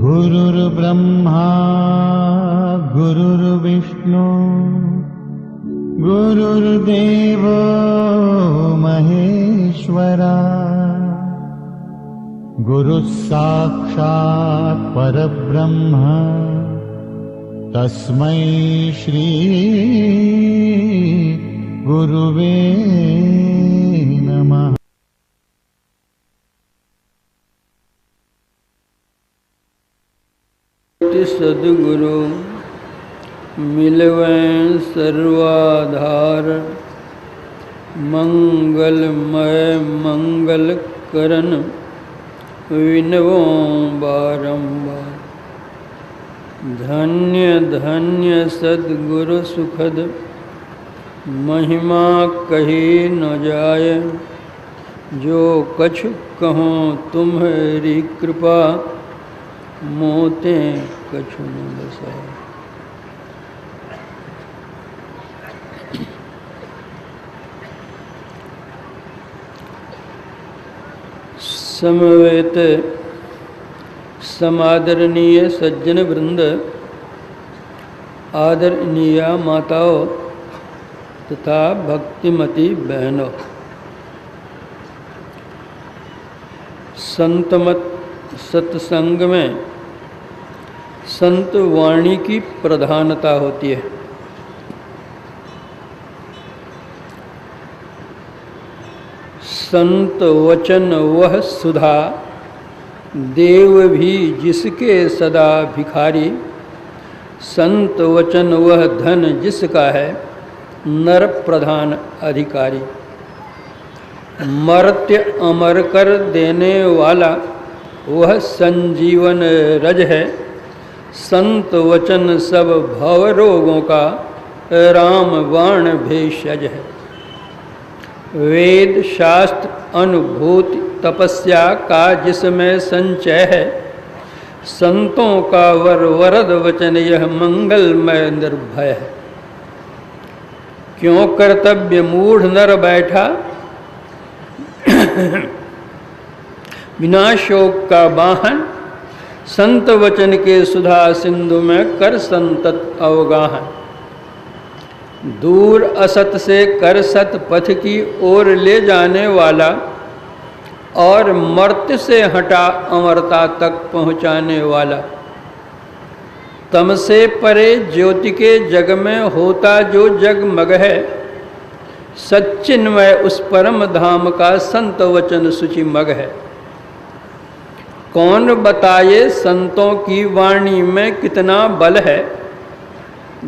गुरुर्ब्रह्मा गुरुर्विष्णु गुरुर्देवो महेश्वरा गुरुः साक्षात् परब्रह्म तस्मै श्री गुरुवे नमः। सद्गुरु मिलवें सर्वाधार, मंगलमय मंगल करन विनवो बारंबार। धन्य धन्य सद्गुरु सुखद, महिमा कही न जाय। जो कछु कहो तुम्हारी कृपा, मोते कछु न बसाए। समवेत समादरणीय सज्जन वृंद, आदरणीय माताओं तथा भक्तिमती बहनों, संतमत सत्संग में संत वाणी की प्रधानता होती है। संत वचन वह सुधा, देव भी जिसके सदा भिखारी। संत वचन वह धन जिसका है, नर प्रधान अधिकारी। मर्त्य अमर कर देने वाला वह संजीवन रज है। संत वचन सब भव रोगों का, राम बाण भेषज है। वेद शास्त्र अनुभूति तपस्या का जिसमें संचय है। संतों का वर वरद वचन यह मंगलमय निर्भय है। क्यों कर्तव्य मूढ़ नर बैठा, बिना शोक का वाहन। संत वचन के सुधा सिंधु में कर संतत अवगाहन। दूर असत से कर सत पथ की ओर ले जाने वाला, और मर्त्य से हटा अमरता तक पहुँचाने वाला। तम से परे ज्योति के जग में होता जो जगमग है। सच्चिन्मय उस परम धाम का संत वचन सूचि मग है। कौन बताए संतों की वाणी में कितना बल है।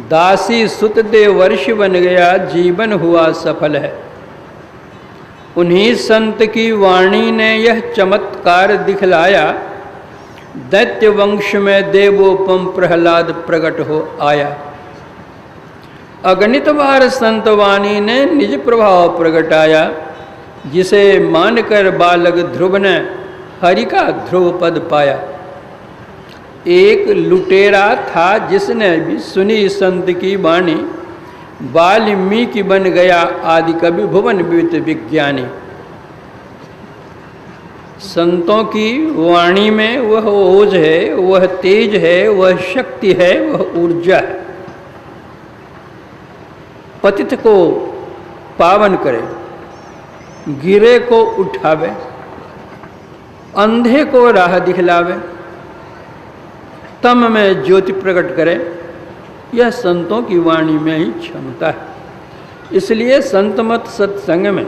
दासी सुत देवर्ष बन गया, जीवन हुआ सफल है। उन्हीं संत की वाणी ने यह चमत्कार दिखलाया। दैत्य वंश में देवोपम प्रहलाद प्रकट हो आया। अगणित बार संत वाणी ने निज प्रभाव प्रगटाया। जिसे मानकर बालक ध्रुव ने हरि का ध्रुव पद पाया। एक लुटेरा था जिसने भी सुनी संत की वाणी। वाल्मीकि बन गया आदि कवि भुवन विविध विज्ञानी। संतों की वाणी में वह ओज है, वह तेज है, वह शक्ति है, वह ऊर्जा है। पतित को पावन करे, गिरे को उठावे, अंधे को राह दिखलावे, तम में ज्योति प्रकट करे। यह संतों की वाणी में ही क्षमता है। इसलिए संतमत सत्संग में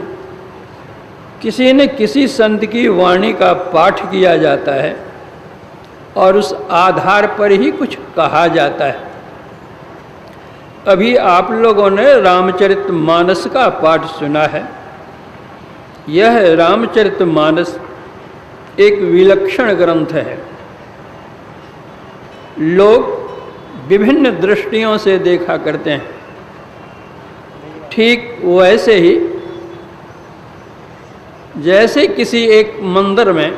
किसी न किसी संत की वाणी का पाठ किया जाता है और उस आधार पर ही कुछ कहा जाता है। अभी आप लोगों ने रामचरितमानस का पाठ सुना है। यह रामचरितमानस एक विलक्षण ग्रंथ है। लोग विभिन्न दृष्टियों से देखा करते हैं। ठीक वैसे ही जैसे किसी एक मंदिर में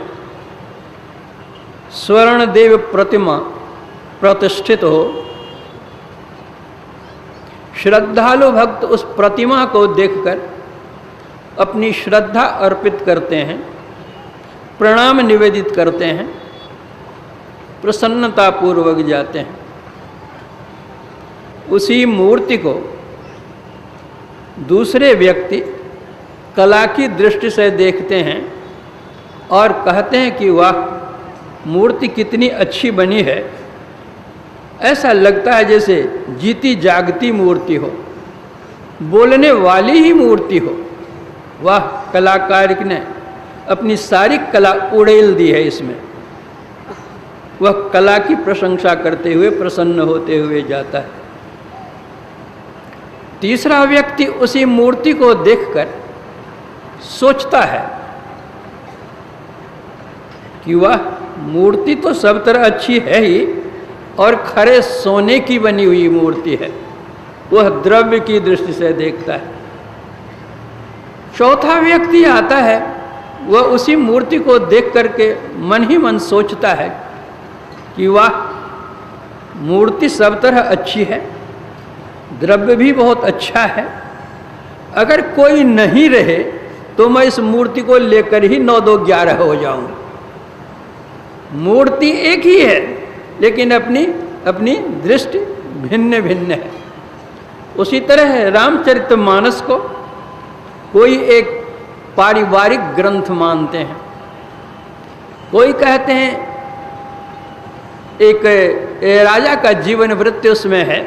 स्वर्ण देव प्रतिमा प्रतिष्ठित हो, श्रद्धालु भक्त उस प्रतिमा को देखकर अपनी श्रद्धा अर्पित करते हैं, प्रणाम निवेदित करते हैं, प्रसन्नतापूर्वक जाते हैं। उसी मूर्ति को दूसरे व्यक्ति कला की दृष्टि से देखते हैं और कहते हैं कि वाह, मूर्ति कितनी अच्छी बनी है। ऐसा लगता है जैसे जीती जागती मूर्ति हो, बोलने वाली ही मूर्ति हो। वाह, कलाकार ने अपनी सारी कला उड़ेल दी है इसमें। वह कला की प्रशंसा करते हुए प्रसन्न होते हुए जाता है। तीसरा व्यक्ति उसी मूर्ति को देखकर सोचता है कि वह मूर्ति तो सब तरह अच्छी है ही, और खरे सोने की बनी हुई मूर्ति है। वह द्रव्य की दृष्टि से देखता है। चौथा व्यक्ति आता है, वह उसी मूर्ति को देख करके मन ही मन सोचता है कि वाह, मूर्ति सब तरह अच्छी है, द्रव्य भी बहुत अच्छा है। अगर कोई नहीं रहे तो मैं इस मूर्ति को लेकर ही 9 2 11 हो जाऊं। मूर्ति एक ही है, लेकिन अपनी अपनी दृष्टि भिन्न भिन्न है। उसी तरह रामचरितमानस को कोई एक पारिवारिक ग्रंथ मानते हैं, कोई कहते हैं एक राजा का जीवन वृत्त उसमें है,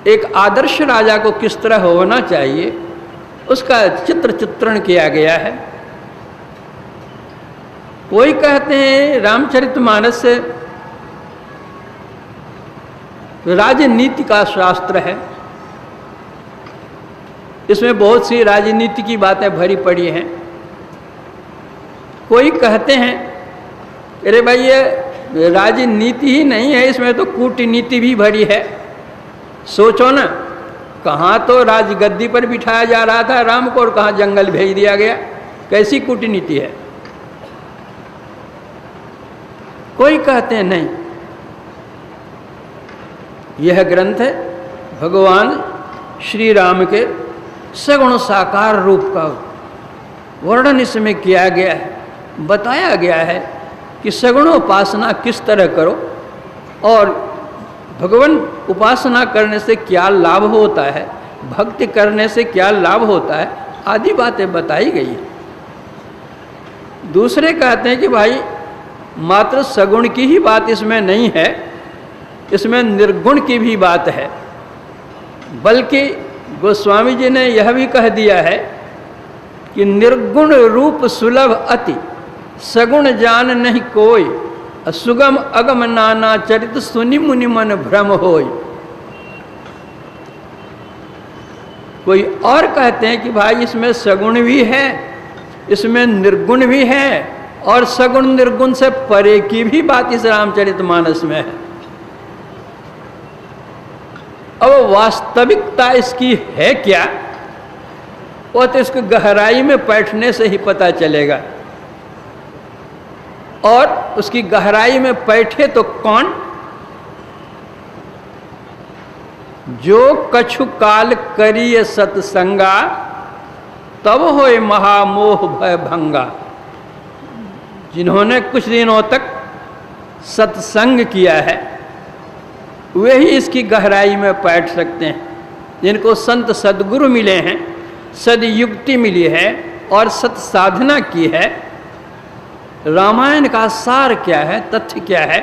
एक आदर्श राजा को किस तरह होना चाहिए उसका चित्रण किया गया है। कोई कहते हैं रामचरितमानस से राजनीति का शास्त्र है, इसमें बहुत सी राजनीति की बातें भरी पड़ी हैं। कोई कहते हैं अरे भाई, ये राजनीति ही नहीं है, इसमें तो कूटनीति भी भरी है। सोचो ना, कहाँ तो राजगद्दी पर बिठाया जा रहा था राम को और कहाँ जंगल भेज दिया गया। कैसी कूटनीति है। कोई कहते हैं नहीं, यह ग्रंथ है भगवान श्री राम के सगुण साकार रूप का वर्णन इसमें किया गया है। बताया गया है कि सगुणोपासना किस तरह करो और भगवान उपासना करने से क्या लाभ होता है, भक्ति करने से क्या लाभ होता है, आदि बातें बताई गई है। दूसरे कहते हैं कि भाई, मात्र सगुण की ही बात इसमें नहीं है, इसमें निर्गुण की भी बात है। बल्कि गोस्वामी जी ने यह भी कह दिया है कि निर्गुण रूप सुलभ अति, सगुण जान नहीं कोई, सुगम अगम नाना चरित सुनि मुनि मन भ्रम होय। कोई और कहते हैं कि भाई, इसमें सगुण भी है, इसमें निर्गुण भी है, और सगुण निर्गुण से परे की भी बात इस रामचरितमानस में है। अब वास्तविकता इसकी है क्या, वो तो इसको गहराई में बैठने से ही पता चलेगा। और उसकी गहराई में बैठे तो कौन? जो कछु काल करिय सत्संगा, तब होए महामोह भय भंगा। जिन्होंने कुछ दिनों तक सत्संग किया है वे ही इसकी गहराई में बैठ सकते हैं। जिनको संत सद्गुरु मिले हैं, सदयुक्ति मिली है और सत साधना की है, रामायण का सार क्या है, तथ्य क्या है,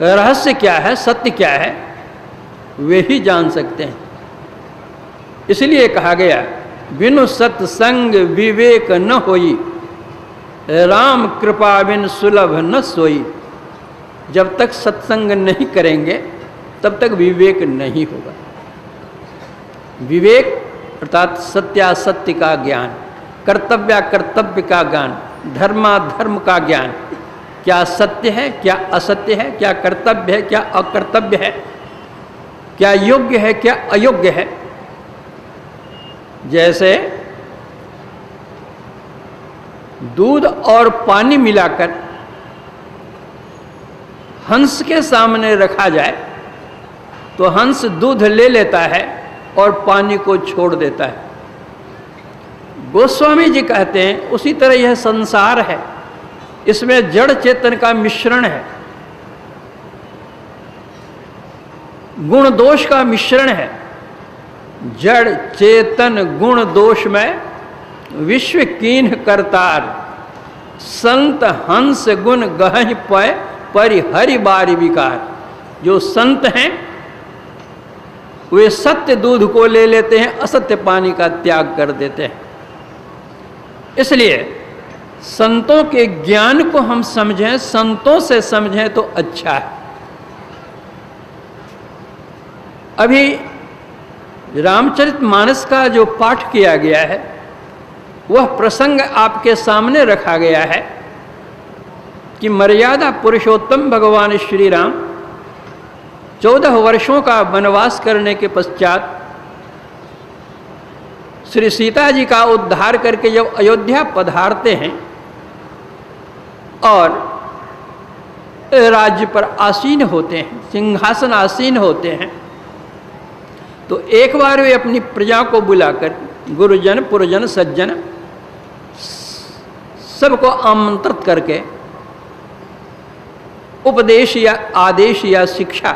रहस्य क्या है, सत्य क्या है, वे ही जान सकते हैं। इसलिए कहा गया, बिनु सत्संग विवेक न होई, राम कृपा बिन सुलभ न सोई। जब तक सत्संग नहीं करेंगे तब तक विवेक नहीं होगा। विवेक अर्थात सत्यासत्य का ज्ञान, कर्तव्य कर्तव्य का ज्ञान, धर्माधर्म का ज्ञान। क्या सत्य है, क्या असत्य है, क्या कर्तव्य है, क्या अकर्तव्य है, क्या योग्य है, क्या अयोग्य है। जैसे दूध और पानी मिलाकर हंस के सामने रखा जाए तो हंस दूध ले लेता है और पानी को छोड़ देता है। गोस्वामी जी कहते हैं उसी तरह यह संसार है, इसमें जड़ चेतन का मिश्रण है। गुण दोष का मिश्रण है। जड़ चेतन गुण दोष में विश्व कीन्ह करतार, संत हंस गुण गहन पय परिहरि बारी विकार। जो संत हैं वे सत्य दूध को ले लेते हैं, असत्य पानी का त्याग कर देते हैं। इसलिए संतों के ज्ञान को हम समझें, संतों से समझें तो अच्छा है। अभी रामचरितमानस का जो पाठ किया गया है वह प्रसंग आपके सामने रखा गया है कि मर्यादा पुरुषोत्तम भगवान श्री राम 14 वर्षों का वनवास करने के पश्चात श्री सीता जी का उद्धार करके जब अयोध्या पधारते हैं और राज्य पर आसीन होते हैं, सिंहासन आसीन होते हैं, तो एक बार वे अपनी प्रजा को बुलाकर गुरुजन पुरजन सज्जन सबको आमंत्रित करके उपदेश या आदेश या शिक्षा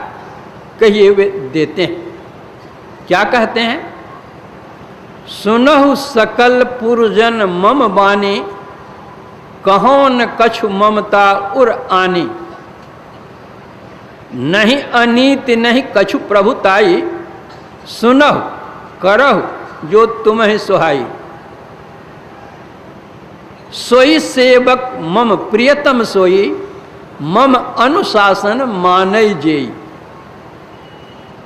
कहिए वे देते हैं। क्या कहते हैं? सुनहु सकल पुरजन मम बानी, कहो न कछु ममता उर आनी। नहीं अनीति नहीं कछु प्रभुताई, सुनहु करहु जो तुम्हें सुहाई। सोई सेवक मम प्रियतम सोई, मम अनुशासन मानई जेई।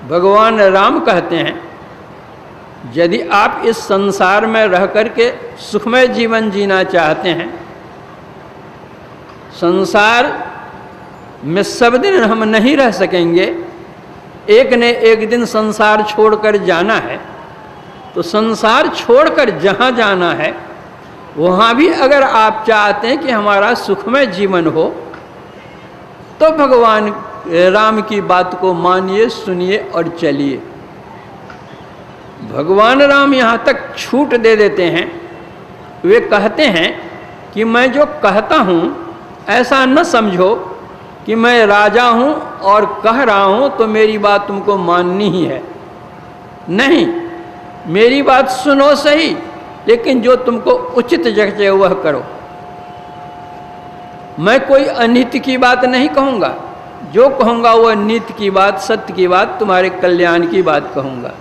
भगवान राम कहते हैं यदि आप इस संसार में रह करके सुखमय जीवन जीना चाहते हैं, संसार में सब दिन हम नहीं रह सकेंगे, एक ने एक दिन संसार छोड़कर जाना है, तो संसार छोड़कर जहाँ जाना है वहाँ भी अगर आप चाहते हैं कि हमारा सुखमय जीवन हो तो भगवान राम की बात को मानिए, सुनिए और चलिए। भगवान राम यहाँ तक छूट दे देते हैं। वे कहते हैं कि मैं जो कहता हूँ ऐसा न समझो कि मैं राजा हूँ और कह रहा हूँ तो मेरी बात तुमको माननी ही है। नहीं, मेरी बात सुनो सही, लेकिन जो तुमको उचित जगह वह करो। मैं कोई अनित्य की बात नहीं कहूँगा, जो कहूँगा वह नित्य की बात, सत्य की बात, तुम्हारे कल्याण की बात कहूँगा।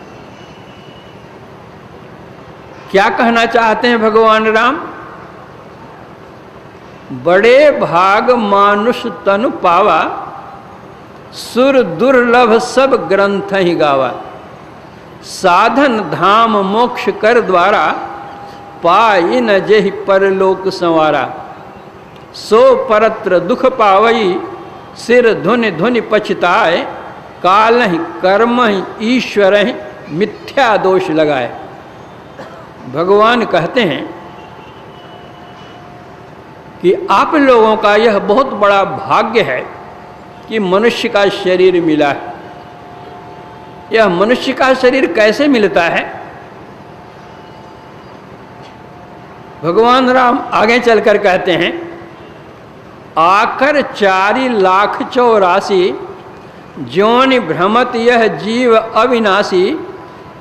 क्या कहना चाहते हैं भगवान राम? बड़े भाग मानुष तनु पावा, सुर दुर्लभ सब ग्रंथ ही गावा। साधन धाम मोक्ष कर द्वारा, पाई न जेहि परलोक संवारा। सो परत्र दुख पावई, सिर धुनि धुनि पछताए। काल ही कर्म ही ईश्वर ही मिथ्या दोष लगाए। भगवान कहते हैं कि आप लोगों का यह बहुत बड़ा भाग्य है कि मनुष्य का शरीर मिला है। यह मनुष्य का शरीर कैसे मिलता है? भगवान राम आगे चलकर कहते हैं, आकर 4,84,000 ज्योनि भ्रमत यह जीव अविनाशी।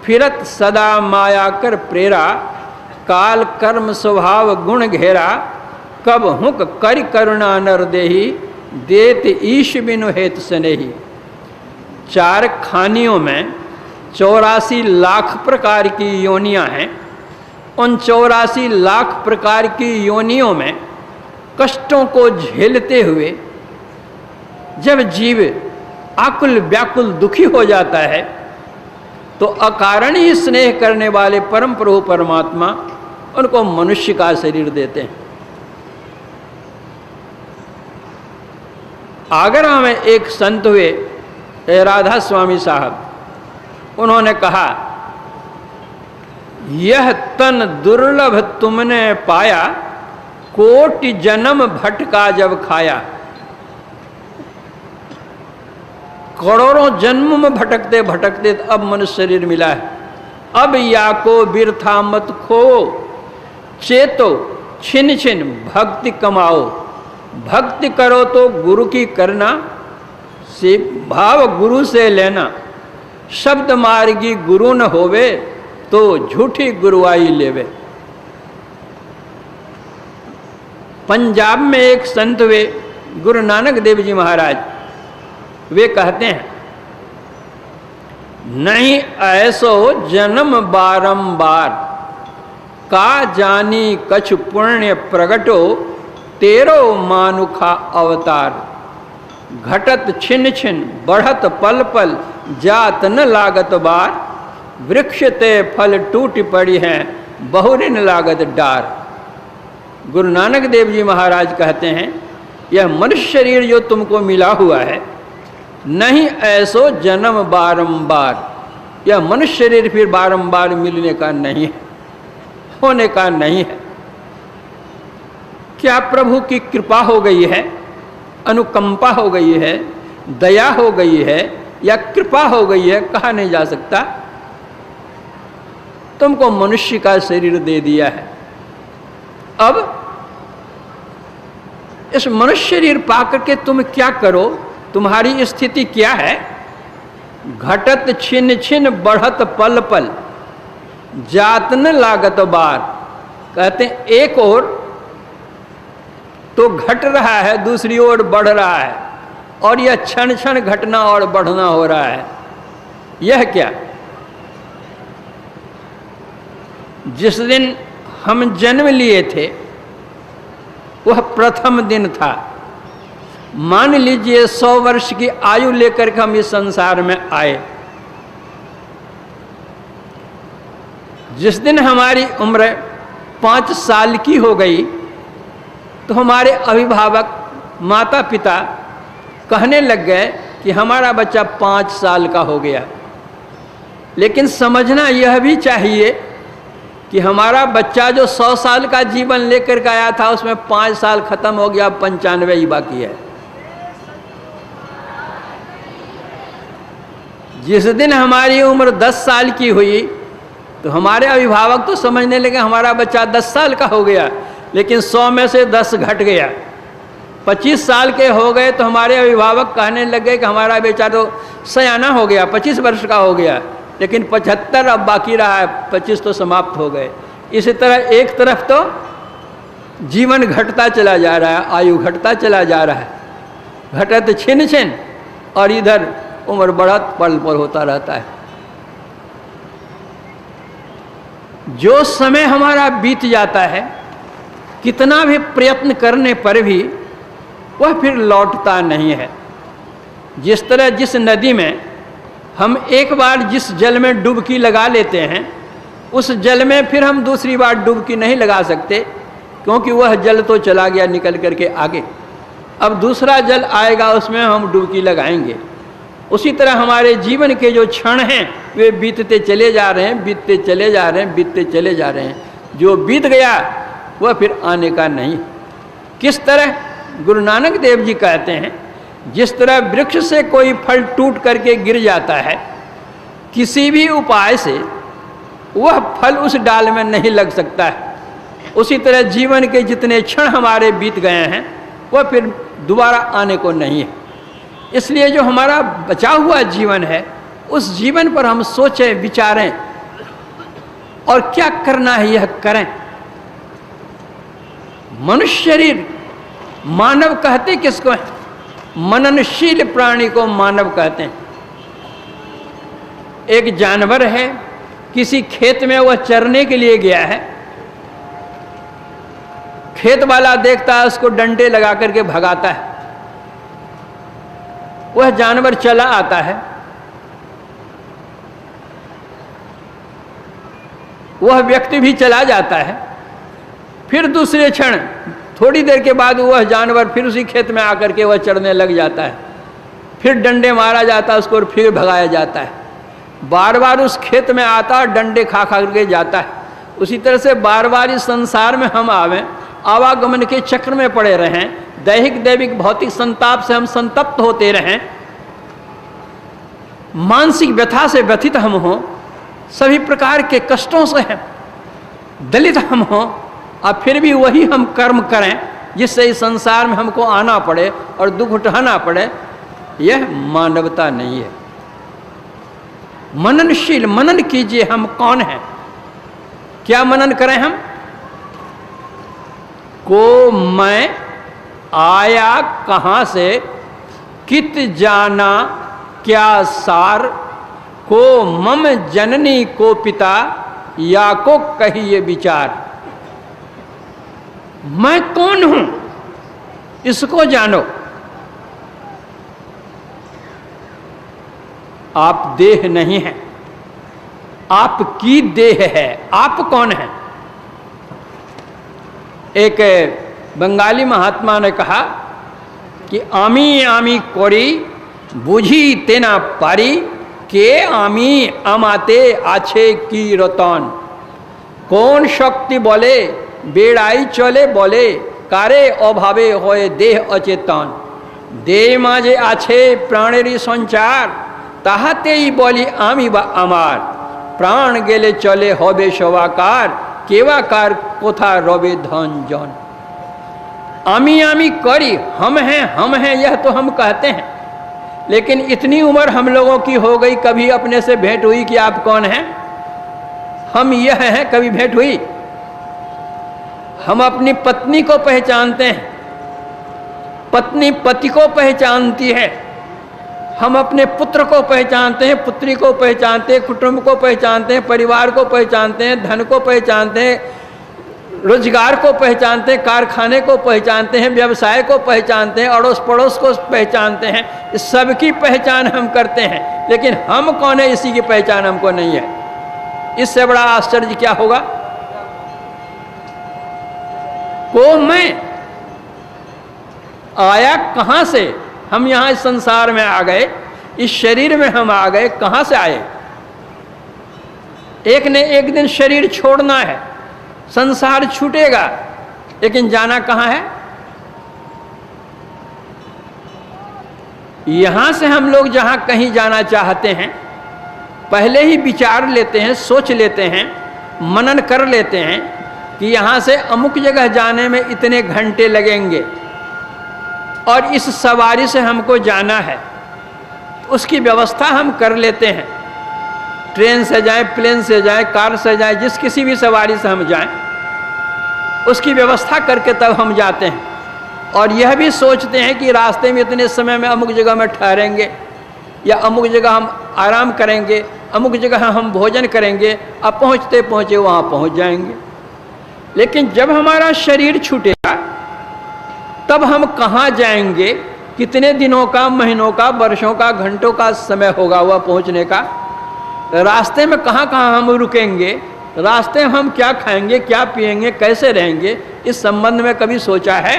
फिरत सदा माया कर प्रेरा, काल कर्म स्वभाव गुण घेरा। कब हुक कर करुणा नर देही, देत ईश बिनु हेत स्नेही। 4 खानियों में 84 लाख प्रकार की योनियां हैं। उन 84 लाख प्रकार की योनियों में कष्टों को झेलते हुए जब जीव आकुल व्याकुल दुखी हो जाता है तो अकारण ही स्नेह करने वाले परम प्रभु परमात्मा उनको मनुष्य का शरीर देते हैं। आगरा में एक संत हुए राधा स्वामी साहब, उन्होंने कहा, यह तन दुर्लभ तुमने पाया, कोटि जन्म भटका जब खाया। करोड़ों जन्म में भटकते भटकते अब मनुष्य शरीर मिला है। अब या को बिरथा मत खो, चेतो छिन छिन भक्ति कमाओ। भक्ति करो तो गुरु की करना, से भाव गुरु से लेना, शब्द मार्गी गुरु न होवे तो झूठी गुरुआई लेवे। पंजाब में एक संत वे गुरु नानक देव जी महाराज, वे कहते हैं, नहीं ऐसो जन्म बारंबार, का जानी कछु पुण्य प्रगटो, तेरो मानुखा अवतार। घटत छिन छिन बढ़त पल पल, जात न लागत बार। वृक्ष ते फल टूट पड़ी हैं, बहुरिन लागत डार। गुरु नानक देव जी महाराज कहते हैं, यह मनुष्य शरीर जो तुमको मिला हुआ है, नहीं ऐसो जन्म बारंबार, यह मनुष्य शरीर फिर बारंबार मिलने का नहीं है, होने का नहीं है। क्या प्रभु की कृपा हो गई है, अनुकंपा हो गई है, दया हो गई है, या कृपा हो गई है, कहा नहीं जा सकता। तुमको मनुष्य का शरीर दे दिया है। अब इस मनुष्य शरीर पाकर के तुम क्या करो, तुम्हारी स्थिति क्या है। घटत छिन छिन बढ़त पल पल, जात न लागत बार। कहते हैं एक ओर तो घट रहा है, दूसरी ओर बढ़ रहा है, और यह क्षण क्षण घटना और बढ़ना हो रहा है। यह क्या, जिस दिन हम जन्म लिए थे वह प्रथम दिन था। मान लीजिए 100 वर्ष की आयु लेकर के हम इस संसार में आए। जिस दिन हमारी उम्र 5 साल की हो गई तो हमारे अभिभावक माता पिता कहने लग गए कि हमारा बच्चा 5 साल का हो गया। लेकिन समझना यह भी चाहिए कि हमारा बच्चा जो 100 साल का जीवन लेकर के आया था, उसमें 5 साल खत्म हो गया, 95 ही बाकी है। जिस दिन हमारी उम्र 10 साल की हुई तो हमारे अभिभावक तो समझने लगे हमारा बच्चा 10 साल का हो गया, लेकिन 100 में से 10 घट गया। 25 साल के हो गए तो हमारे अभिभावक कहने लगे कि हमारा बेचा तो सयाना हो गया, 25 वर्ष का हो गया, लेकिन 75 अब बाकी रहा है, 25 तो समाप्त हो गए। इसी तरह एक तरफ तो जीवन घटता चला जा रहा है, आयु घटता चला जा रहा है, घटत छिन छिन, और इधर उम्र बढ़त पल पर होता रहता है। जो समय हमारा बीत जाता है, कितना भी प्रयत्न करने पर भी वह फिर लौटता नहीं है। जिस तरह जिस नदी में हम एक बार जिस जल में डुबकी लगा लेते हैं, उस जल में फिर हम दूसरी बार डुबकी नहीं लगा सकते, क्योंकि वह जल तो चला गया निकल करके आगे। अब दूसरा जल आएगा, उसमें हम डुबकी लगाएंगे। उसी तरह हमारे जीवन के जो क्षण हैं वे बीतते चले जा रहे हैं, बीतते चले जा रहे हैं, बीतते चले जा रहे हैं। जो बीत गया वह फिर आने का नहीं। किस तरह गुरु नानक देव जी कहते हैं, जिस तरह वृक्ष से कोई फल टूट करके गिर जाता है, किसी भी उपाय से वह फल उस डाल में नहीं लग सकता है, उसी तरह जीवन के जितने क्षण हमारे बीत गए हैं वह फिर दोबारा आने को नहीं है। इसलिए जो हमारा बचा हुआ जीवन है, उस जीवन पर हम सोचें, विचारें और क्या करना है यह करें। मनुष्य शरीर, मानव कहते किसको है? मननशील प्राणी को मानव कहते हैं। एक जानवर है, किसी खेत में वह चरने के लिए गया है, खेत वाला देखता है, उसको डंडे लगा करके भगाता है। वह जानवर चला आता है, वह व्यक्ति भी चला जाता है। फिर दूसरे क्षण थोड़ी देर के बाद वह जानवर फिर उसी खेत में आकर के वह चढ़ने लग जाता है। फिर डंडे मारा जाता है उसको और फिर भगाया जाता है। बार बार उस खेत में आता और डंडे खा खा करके जाता है। उसी तरह से बार बार इस संसार में हम आवें, आवागमन के चक्र में पड़े रहें, दैहिक दैविक भौतिक संताप से हम संतप्त होते रहें, मानसिक व्यथा से व्यथित हम हों, सभी प्रकार के कष्टों से हम दलित हम हों, और फिर भी वही हम कर्म करें जिससे इस संसार में हमको आना पड़े और दुख उठाना पड़े, यह मानवता नहीं है। मननशील, मनन कीजिए हम कौन हैं। क्या मनन करें हम? को मैं आया कहाँ से, कित जाना क्या सार, को मम जननी को पिता, या को कहिए विचार। मैं कौन हूं इसको जानो। आप देह नहीं है, आपकी देह है। आप कौन है? एक बंगाली महात्मा ने कहा कि आमी आमी कोरी बुझी तेना पारी, के आमी আমাতে আছে কি রতন। কোন শক্তি বলে বেড়াই চলে বলে, কারে অভাবে হয়ে দেহ অচেতন। দেহ মাঝে আছে প্রাণেরই সঞ্চার, তাহাতেই বলি আমি বা আমার। প্রাণ গেলে চলে হবে সবাকার, কেবাকার কোথা রবে ধন জন। आमी करी, हम हैं यह तो हम कहते हैं, लेकिन इतनी उम्र हम लोगों की हो गई, कभी अपने से भेंट हुई कि आप कौन हैं? हम यह हैं, कभी भेंट हुई? हम अपनी पत्नी को पहचानते हैं, पत्नी पति को पहचानती है। हम अपने पुत्र को पहचानते हैं, पुत्री को पहचानते हैं, कुटुंब को पहचानते हैं, परिवार को पहचानते हैं, धन को पहचानते हैं, रोजगार को पहचानते हैं, कारखाने को पहचानते हैं, व्यवसाय को पहचानते हैं, अड़ोस पड़ोस को पहचानते हैं। इस सब की पहचान हम करते हैं, लेकिन हम कौन है इसी की पहचान हमको नहीं है। इससे बड़ा आश्चर्य क्या होगा? को मैं आया कहां से? हम यहां इस संसार में आ गए, इस शरीर में हम आ गए, कहां से आए? एक ने एक दिन शरीर छोड़ना है, संसार छूटेगा, लेकिन जाना कहां है? यहां से हम लोग जहां कहीं जाना चाहते हैं, पहले ही विचार लेते हैं, सोच लेते हैं, मनन कर लेते हैं कि यहां से अमुक जगह जाने में इतने घंटे लगेंगे और इस सवारी से हमको जाना है। उसकी व्यवस्था हम कर लेते हैं, ट्रेन से जाएं, प्लेन से जाएं, कार से जाएं, जिस किसी भी सवारी से हम जाएं, उसकी व्यवस्था करके तब हम जाते हैं। और यह भी सोचते हैं कि रास्ते में इतने समय में अमुक जगह में ठहरेंगे, या अमुक जगह हम आराम करेंगे, अमुक जगह हम भोजन करेंगे, अब पहुँचते पहुँचे वहाँ पहुँच जाएंगे। लेकिन जब हमारा शरीर छूटेगा तब हम कहाँ जाएंगे, कितने दिनों का, महीनों का, वर्षों का, घंटों का समय होगा वह पहुँचने का। रास्ते में कहाँ कहाँ हम रुकेंगे, रास्ते में हम क्या खाएंगे, क्या पिएंगे, कैसे रहेंगे, इस संबंध में कभी सोचा है?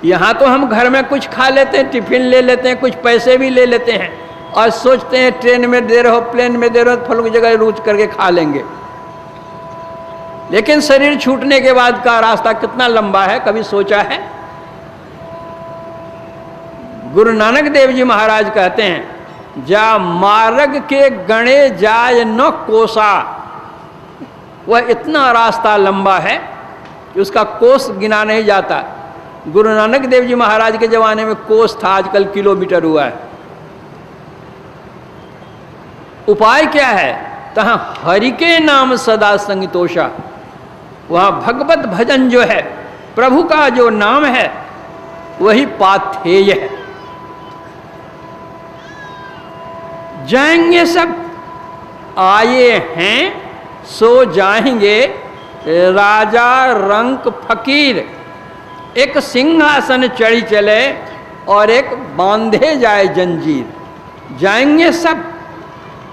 यहाँ तो हम घर में कुछ खा लेते हैं, टिफिन ले लेते हैं, कुछ पैसे भी ले लेते हैं और सोचते हैं ट्रेन में दे रहो, प्लेन में दे रहो, फल जगह रुक करके खा लेंगे। लेकिन शरीर छूटने के बाद का रास्ता कितना लंबा है, कभी सोचा है? गुरु नानक देव जी महाराज कहते हैं, जा मार्ग के गणे जाय न कोसा। वह इतना रास्ता लंबा है कि उसका कोस गिना नहीं जाता। गुरु नानक देव जी महाराज के जमाने में कोस था, आजकल किलोमीटर हुआ है। उपाय क्या है? तहाँ हरि के नाम सदा संगतोषा। वहाँ भगवत भजन जो है, प्रभु का जो नाम है, वही पाथेय है। जाएंगे सब, आए हैं सो जाएंगे, राजा रंक फकीर। एक सिंहासन चढ़ी चले और एक बांधे जाए जंजीर। जाएंगे सब,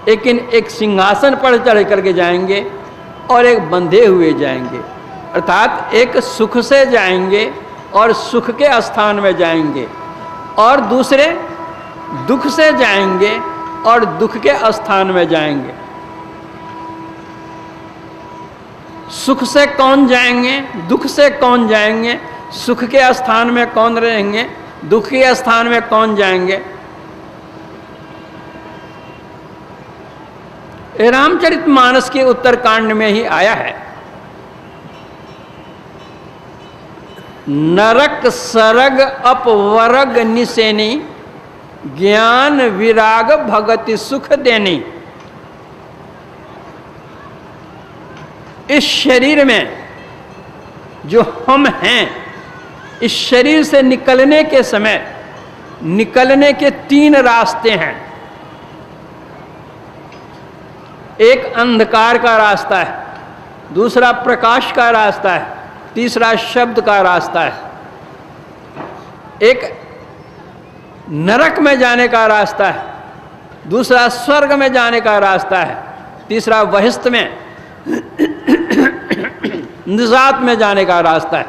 लेकिन एक सिंहासन पर चढ़ करके जाएंगे और एक बंधे हुए जाएंगे। अर्थात एक सुख से जाएंगे और सुख के स्थान में जाएंगे, और दूसरे दुख से जाएंगे और दुख के स्थान में जाएंगे। सुख से कौन जाएंगे, दुख से कौन जाएंगे, सुख के स्थान में कौन रहेंगे, दुख के स्थान में कौन जाएंगे? रामचरितमानस के उत्तरकांड में ही आया है। नरक सरग अपवरग निसेनी, ज्ञान विराग भगति सुख देनी। इस शरीर में जो हम हैं, इस शरीर से निकलने के समय निकलने के 3 रास्ते हैं। एक अंधकार का रास्ता है, दूसरा प्रकाश का रास्ता है, तीसरा शब्द का रास्ता है। एक नरक में जाने का रास्ता है, दूसरा स्वर्ग में जाने का रास्ता है, तीसरा बहिष्ठ में निजात में जाने का रास्ता है।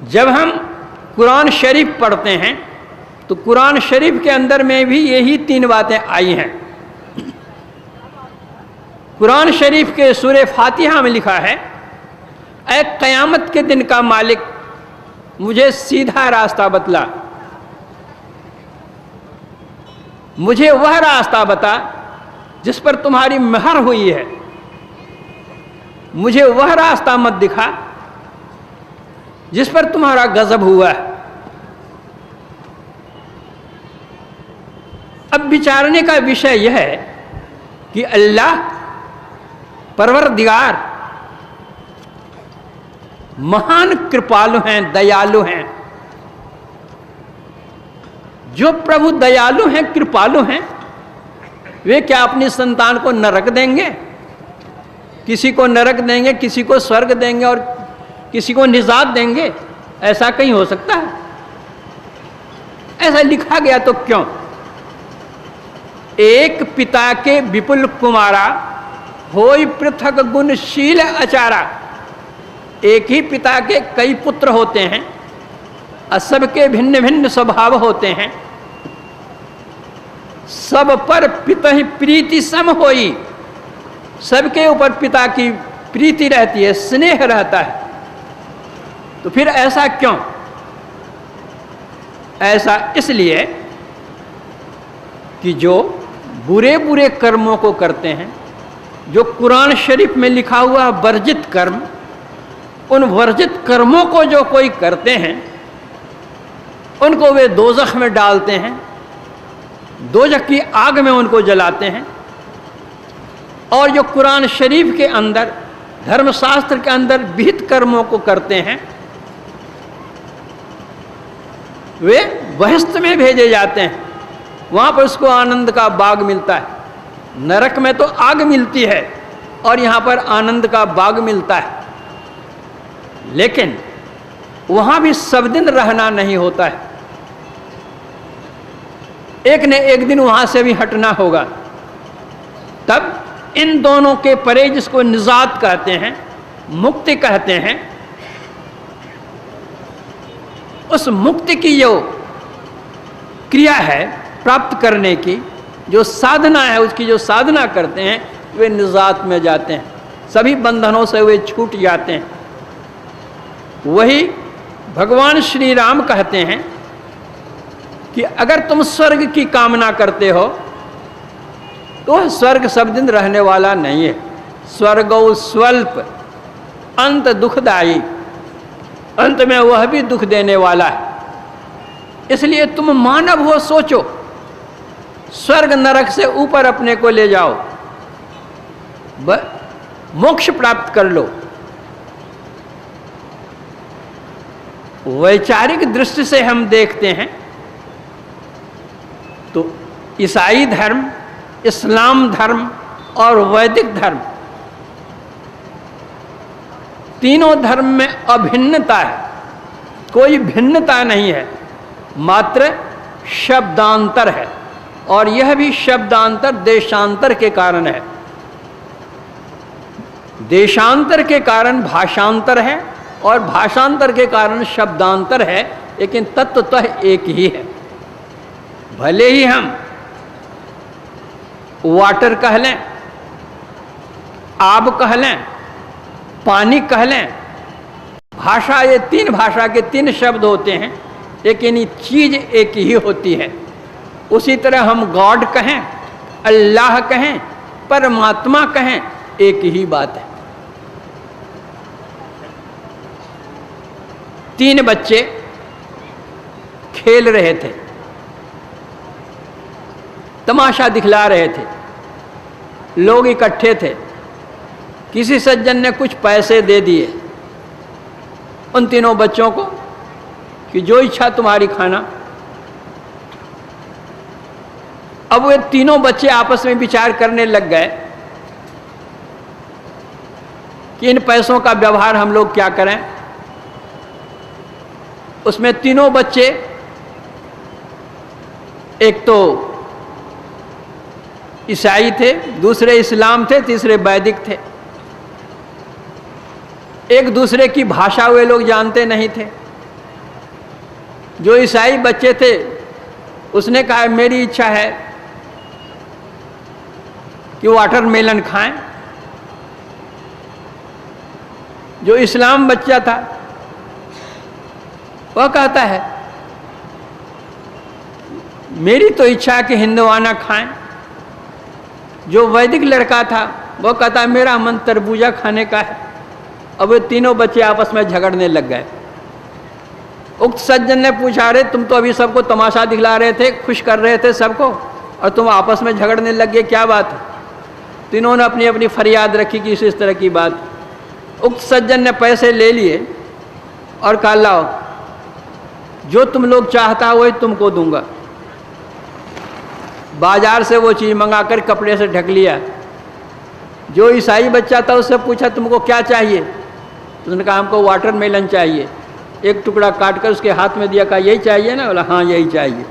जब हम कुरान शरीफ पढ़ते हैं तो कुरान शरीफ के अंदर में भी यही 3 बातें आई हैं। कुरान शरीफ के सूरे फातिहा में लिखा है, ऐ क़यामत के दिन का मालिक मुझे सीधा रास्ता बतला, मुझे वह रास्ता बता जिस पर तुम्हारी महर हुई है, मुझे वह रास्ता मत दिखा जिस पर तुम्हारा गजब हुआ है। अब विचारने का विषय यह है कि अल्लाह परवरदिगार महान कृपालु हैं, दयालु हैं। जो प्रभु दयालु हैं, कृपालु हैं, वे क्या अपनी संतान को नरक देंगे? किसी को नरक देंगे, किसी को स्वर्ग देंगे और किसी को निजात देंगे? ऐसा कहीं हो सकता है? ऐसा लिखा गया तो क्यों? एक पिता के विपुल कुमारा होई पृथक गुणशील अचारा। एक ही पिता के कई पुत्र होते हैं और सबके भिन्न भिन्न स्वभाव होते हैं। सब पर पिता ही प्रीति सम होई, सबके ऊपर पिता की प्रीति रहती है, स्नेह रहता है। तो फिर ऐसा क्यों? ऐसा इसलिए कि जो बुरे बुरे कर्मों को करते हैं, जो कुरान शरीफ में लिखा हुआ वर्जित कर्म, उन वर्जित कर्मों को जो कोई करते हैं उनको वे दोजख में डालते हैं, दोजख की आग में उनको जलाते हैं। और जो कुरान शरीफ के अंदर, धर्मशास्त्र के अंदर विहित कर्मों को करते हैं वे बहिष्ठ में भेजे जाते हैं। वहाँ पर उसको आनंद का बाग मिलता है। नरक में तो आग मिलती है और यहाँ पर आनंद का बाग मिलता है। लेकिन वहाँ भी सब दिन रहना नहीं होता है, एक ने एक दिन वहाँ से भी हटना होगा। तब इन दोनों के परे, जिसको निजात कहते हैं, मुक्ति कहते हैं, उस मुक्ति की जो क्रिया है प्राप्त करने की, जो साधना है, उसकी जो साधना करते हैं वे निजात में जाते हैं, सभी बंधनों से वे छूट जाते हैं। वही भगवान श्री राम कहते हैं कि अगर तुम स्वर्ग की कामना करते हो तो स्वर्ग सब दिन रहने वाला नहीं है। स्वर्गो स्वल्प अंत दुखदायी, अंत में वह भी दुख देने वाला है। इसलिए तुम मानव हो, सोचो, स्वर्ग नरक से ऊपर अपने को ले जाओ, मोक्ष प्राप्त कर लो। वैचारिक दृष्टि से हम देखते हैं तो ईसाई धर्म, इस्लाम धर्म और वैदिक धर्म, तीनों धर्म में अभिन्नता है, कोई भिन्नता नहीं है, मात्र शब्दांतर है। और यह भी शब्दांतर देशांतर के कारण है। देशांतर के कारण भाषांतर है और भाषांतर के कारण शब्दांतर है, लेकिन तत्वतः एक ही है। भले ही हम वाटर कह लें, आब कह लें, पानी कह लें, भाषा, ये 3 भाषा के 3 शब्द होते हैं, लेकिन ये चीज एक ही होती है। उसी तरह हम गॉड कहें, अल्लाह कहें, परमात्मा कहें, एक ही बात है। 3 बच्चे खेल रहे थे, तमाशा दिखला रहे थे, लोग इकट्ठे थे। किसी सज्जन ने कुछ पैसे दे दिए उन तीनों बच्चों को कि जो इच्छा तुम्हारी खाना। अब वे तीनों बच्चे आपस में विचार करने लग गए कि इन पैसों का व्यवहार हम लोग क्या करें। उसमें तीनों बच्चे, एक तो ईसाई थे, दूसरे इस्लाम थे, तीसरे वैदिक थे। एक दूसरे की भाषा वे लोग जानते नहीं थे। जो ईसाई बच्चे थे उसने कहा मेरी इच्छा है कि वाटरमेलन खाएं। जो इस्लाम बच्चा था वह कहता है मेरी तो इच्छा है कि हिंदवाना खाएं। जो वैदिक लड़का था वह कहता है मेरा मन तरबूजा खाने का है। अब वे तीनों बच्चे आपस में झगड़ने लग गए। उक्त सज्जन ने पूछा, अरे तुम तो अभी सबको तमाशा दिखला रहे थे, खुश कर रहे थे सबको, और तुम आपस में झगड़ने लग गए, क्या बात है? तीनों ने अपनी अपनी फरियाद रखी कि इस तरह की बात। उक्त सज्जन ने पैसे ले लिए और कहा लाओ, जो तुम लोग चाहता वही तुमको दूंगा। बाजार से वो चीज़ मंगाकर कपड़े से ढक लिया। जो ईसाई बच्चा था उससे पूछा तुमको क्या चाहिए? उसने कहा हमको वाटरमेलन चाहिए। एक टुकड़ा काट कर उसके हाथ में दिया, कहा यही चाहिए ना? बोला हाँ यही चाहिए।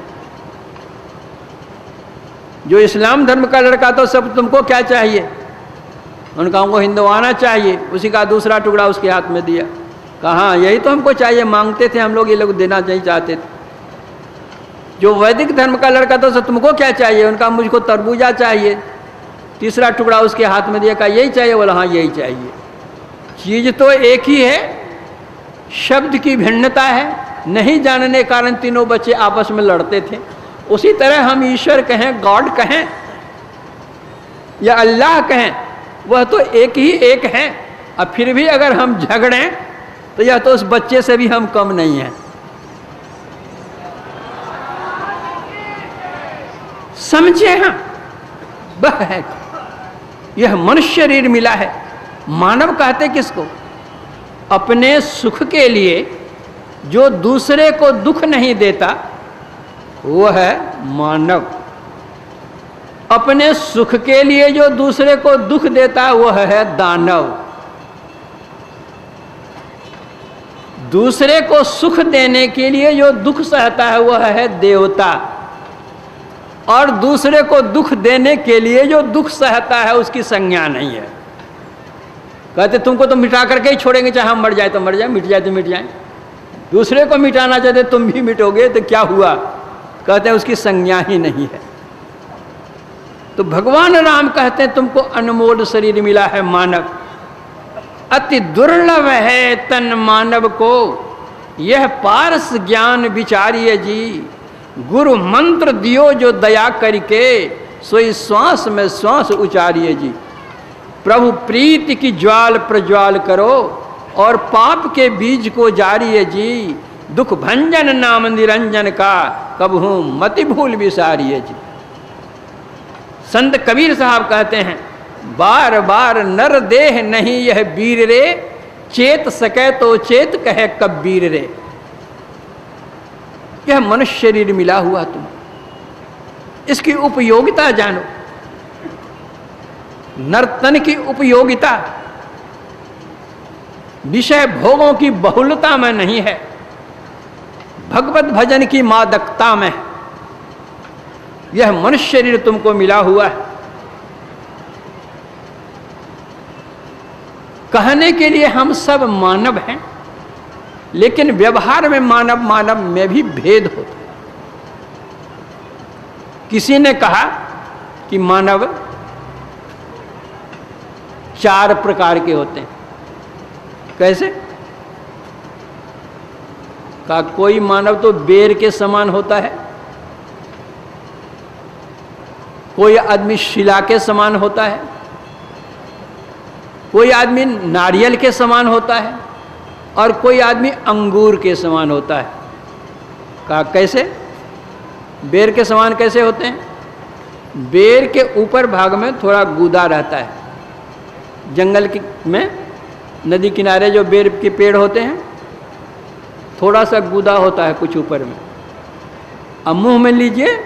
जो इस्लाम धर्म का लड़का था सब तुमको क्या चाहिए? उन्होंने कहा हमको हिंदवाना चाहिए। उसी का दूसरा टुकड़ा उसके हाथ में दिया, कहा हाँ यही तो हमको चाहिए, मांगते थे हम लोग, ये लोग देना नहीं चाहते थे। जो वैदिक धर्म का लड़का था सब तुमको क्या चाहिए? उनका मुझको तरबूजा चाहिए। तीसरा टुकड़ा उसके हाथ में दिया, कहा यही चाहिए? बोला हाँ यही चाहिए। चीज तो एक ही है, शब्द की भिन्नता है। नहीं जानने के कारण तीनों बच्चे आपस में लड़ते थे। उसी तरह हम ईश्वर कहें, गॉड कहें या अल्लाह कहें, वह तो एक ही एक है। अब फिर भी अगर हम झगड़ें तो यह तो उस बच्चे से भी हम कम नहीं हैं। समझे? हाँ वह है, यह मनुष्य शरीर मिला है। मानव कहते किसको? अपने सुख के लिए जो दूसरे को दुख नहीं देता वह है मानव। अपने सुख के लिए जो दूसरे को दुख देता वह है दानव। दूसरे को सुख देने के लिए जो दुख सहता है वह है देवता। और दूसरे को दुख देने के लिए जो दुख सहता है उसकी संज्ञा नहीं है। कहते तुमको तो मिटा करके ही छोड़ेंगे, चाहे हम मर जाए तो मर जाए, मिट जाए तो मिट जाए। दूसरे को मिटाना चाहते तुम भी मिटोगे तो क्या हुआ? कहते हैं उसकी संज्ञा ही नहीं है। तो भगवान राम कहते हैं तुमको अनमोल शरीर मिला है मानव। अति दुर्लभ है तन मानव को, यह पारस ज्ञान विचारिए जी। गुरु मंत्र दियो जो दया करके, सोई श्वास में श्वास उचारिए जी। प्रभु प्रीति की ज्वाल प्रज्वाल करो, और पाप के बीज को जारिए जी। दुख भंजन नाम निरंजन का, कबहू मति भूल विसारिए जी। संत कबीर साहब कहते हैं बार बार नर देह नहीं यह वीर रे, चेत सके तो चेत कहे कबीर रे। यह मनुष्य शरीर मिला हुआ तुम, इसकी उपयोगिता जानो। नर्तन की उपयोगिता विषय भोगों की बहुलता में नहीं है, भगवत भजन की मादकता में। यह मनुष्य शरीर तुमको मिला हुआ है। कहने के लिए हम सब मानव हैं, लेकिन व्यवहार में मानव मानव में भी भेद होता है। किसी ने कहा कि मानव 4 प्रकार के होते हैं। कैसे? कहा कोई मानव तो बेर के समान होता है, कोई आदमी शिला के समान होता है, कोई आदमी नारियल के समान होता है, और कोई आदमी अंगूर के समान होता है। कहा कैसे? बेर के समान कैसे होते हैं? बेर के ऊपर भाग में थोड़ा गूदा रहता है। जंगल में नदी किनारे जो बेर के पेड़ होते हैं, थोड़ा सा गूदा होता है कुछ ऊपर में। अब मुंह में लीजिए,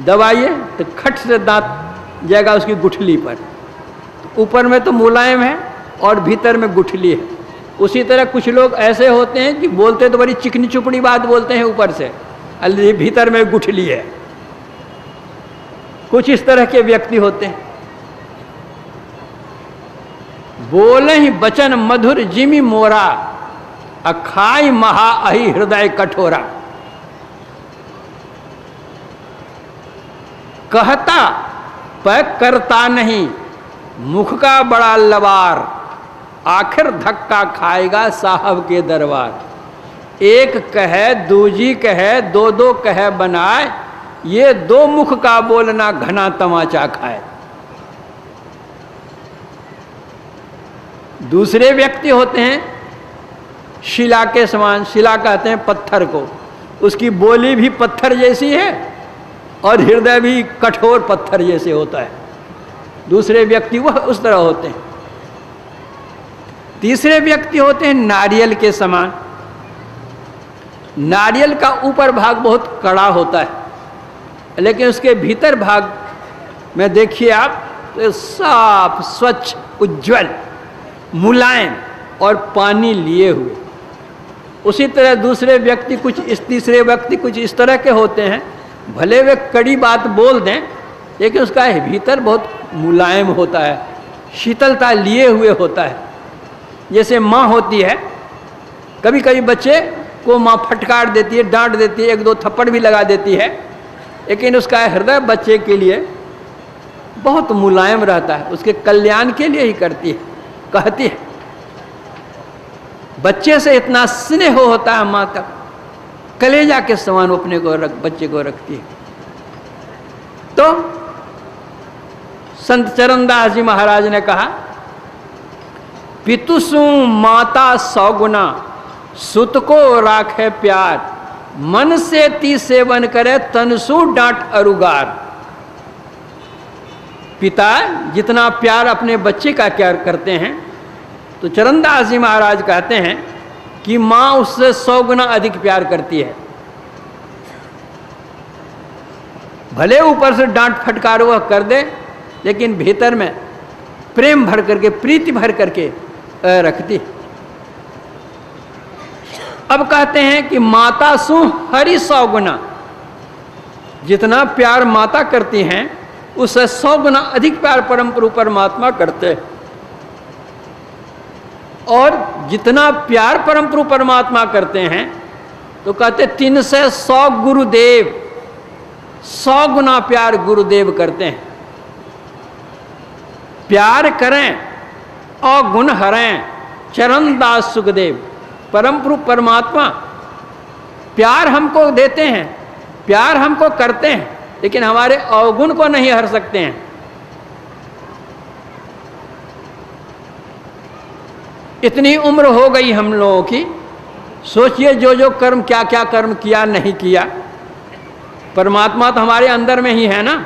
दबाइए तो खट से दांत जाएगा उसकी गुठली पर। ऊपर में तो मुलायम है और भीतर में गुठली है। उसी तरह कुछ लोग ऐसे होते हैं कि बोलते तो बड़ी चिकनी चुपड़ी बात बोलते हैं ऊपर से, भीतर में गुठली है। कुछ इस तरह के व्यक्ति होते हैं। बोले ही बचन मधुर जिमी मोरा, अखाई महा अहि हृदय कठोरा। कहता पर करता नहीं, मुख का बड़ा लबार, आखिर धक्का खाएगा साहब के दरबार। एक कहे दूजी कहे, दो दो कहे बनाए, ये दो मुख का बोलना घना तमाचा खाए। दूसरे व्यक्ति होते हैं शिला के समान। शिला कहते हैं पत्थर को, उसकी बोली भी पत्थर जैसी है और हृदय भी कठोर पत्थर जैसे होता है। दूसरे व्यक्ति वह उस तरह होते हैं। तीसरे व्यक्ति होते हैं नारियल के समान। नारियल का ऊपर भाग बहुत कड़ा होता है, लेकिन उसके भीतर भाग में देखिए आप तो साफ, स्वच्छ, उज्जवल, मुलायम और पानी लिए हुए। उसी तरह दूसरे व्यक्ति तीसरे व्यक्ति कुछ इस तरह के होते हैं, भले वे कड़ी बात बोल दें लेकिन उसका भीतर बहुत मुलायम होता है, शीतलता लिए हुए होता है। जैसे माँ होती है, कभी कभी बच्चे को माँ फटकार देती है, डांट देती है, एक दो थप्पड़ भी लगा देती है, लेकिन उसका हृदय बच्चे के लिए बहुत मुलायम रहता है, उसके कल्याण के लिए ही करती है, कहती है। बच्चे से इतना स्नेह होता है माँ तक, कलेजा के समान अपने को बच्चे को रखती है। तो संत चरणदास जी महाराज ने कहा, पितुसु माता सौ गुना, सुत को राखे प्यार, मन से ती सेवन करे तनसु डांट अरुगार। पिता जितना प्यार अपने बच्चे का क्या करते हैं, तो चरणदास जी महाराज कहते हैं कि माँ उससे 100 गुना अधिक प्यार करती है। भले ऊपर से डांट फटकार वह कर दे, लेकिन भीतर में प्रेम भर करके, प्रीति भर करके रखती। अब कहते हैं कि माता सु हरि 100 गुना, जितना प्यार माता करती हैं उससे 100 गुना अधिक प्यार परम प्रभु परमात्मा करते हैं। और जितना प्यार परम प्रभु परमात्मा करते हैं तो कहते 3 से 100 गुरुदेव, 100 गुना प्यार गुरुदेव करते हैं। प्यार करें और गुण हरें चरणदास सुखदेव। परम प्रभु परमात्मा प्यार हमको देते हैं, प्यार हमको करते हैं, लेकिन हमारे अवगुण को नहीं हर सकते हैं। इतनी उम्र हो गई हम लोगों की, सोचिए जो जो कर्म, क्या क्या कर्म किया नहीं किया। परमात्मा तो हमारे अंदर में ही है ना।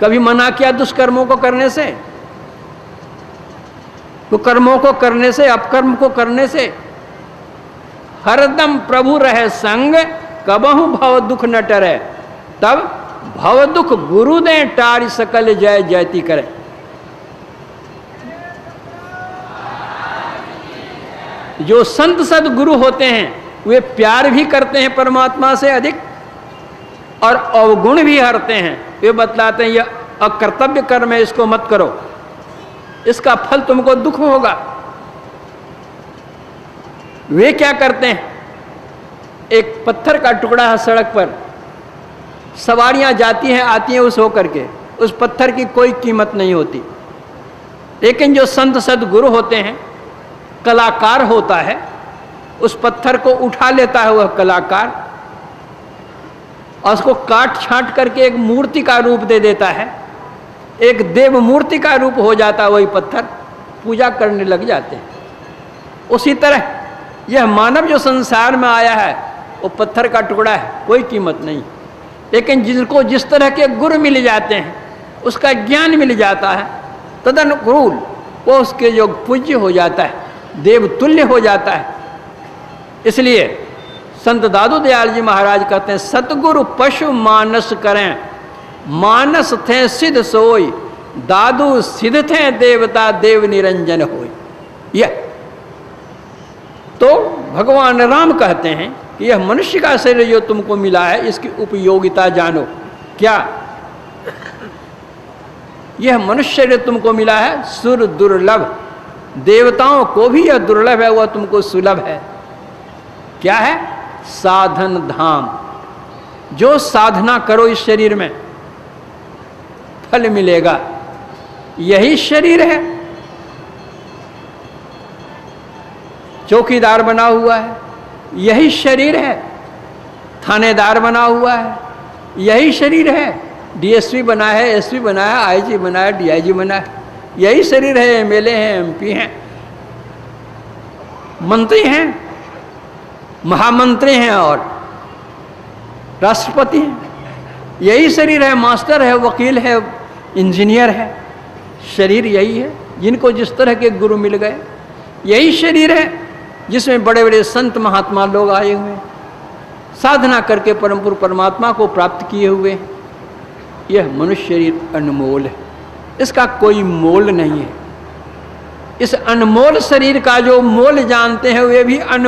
कभी मना किया दुष्कर्मों को करने से, कुकर्मों को करने से, अपकर्म को करने से। हरदम प्रभु रहे संग, कबहु भव दुख न टरे, तब भव दुख गुरु दे टारि सकल जय जयति करे। जो संत सदगुरु होते हैं वे प्यार भी करते हैं परमात्मा से अधिक और अवगुण भी हरते हैं। वे बतलाते हैं यह अकर्तव्य कर्म है, इसको मत करो, इसका फल तुमको दुख होगा। वे क्या करते हैं, एक पत्थर का टुकड़ा है सड़क पर, सवारियां जाती हैं आती हैं उस होकर के, उस पत्थर की कोई कीमत नहीं होती। लेकिन जो संत सदगुरु होते हैं, कलाकार होता है, उस पत्थर को उठा लेता है वह कलाकार और उसको काट छांट करके एक मूर्ति का रूप दे देता है, एक देव मूर्ति का रूप हो जाता है वही पत्थर, पूजा करने लग जाते हैं। उसी तरह यह मानव जो संसार में आया है, वो पत्थर का टुकड़ा है, कोई कीमत नहीं। लेकिन जिसको जिस तरह के गुरु मिल जाते हैं, उसका ज्ञान मिल जाता है, तदनुकूल वो उसके जो पूज्य हो जाता है, देवतुल्य हो जाता है। इसलिए संत दादू दयाल जी महाराज कहते हैं, सतगुरु पशु मानस करें, मानस थे सिद्ध सोई, दादू सिद्ध थे देवता देव निरंजन होई। यह तो भगवान राम कहते हैं कि यह मनुष्य का शरीर जो तुमको मिला है, इसकी उपयोगिता जानो। क्या? यह मनुष्य शरीर तुमको मिला है सुर दुर्लभ, देवताओं को भी यह दुर्लभ है, वह तुमको सुलभ है। क्या है? साधन धाम। जो साधना करो इस शरीर में फल मिलेगा, यही शरीर है। चौकीदार बना हुआ है, यही शरीर है। थानेदार बना हुआ है, यही शरीर है। डीएसपी बना है, एसपी बना है, आईजी बना है, डीआईजी बना है, यही शरीर है। एमएलए हैं, एमपी हैं, मंत्री हैं, महामंत्री हैं और राष्ट्रपति हैं, यही शरीर है। मास्टर है, वकील है, इंजीनियर है, शरीर यही है। जिनको जिस तरह के गुरु मिल गए, यही शरीर है जिसमें बड़े बड़े संत महात्मा लोग आए हुए हैं, साधना करके परम पुरुष परमात्मा को प्राप्त किए हुए हैं। यह मनुष्य शरीर अनमोल है, इसका कोई मोल नहीं है। इस अनमोल शरीर का जो मोल जानते हैं, वे भी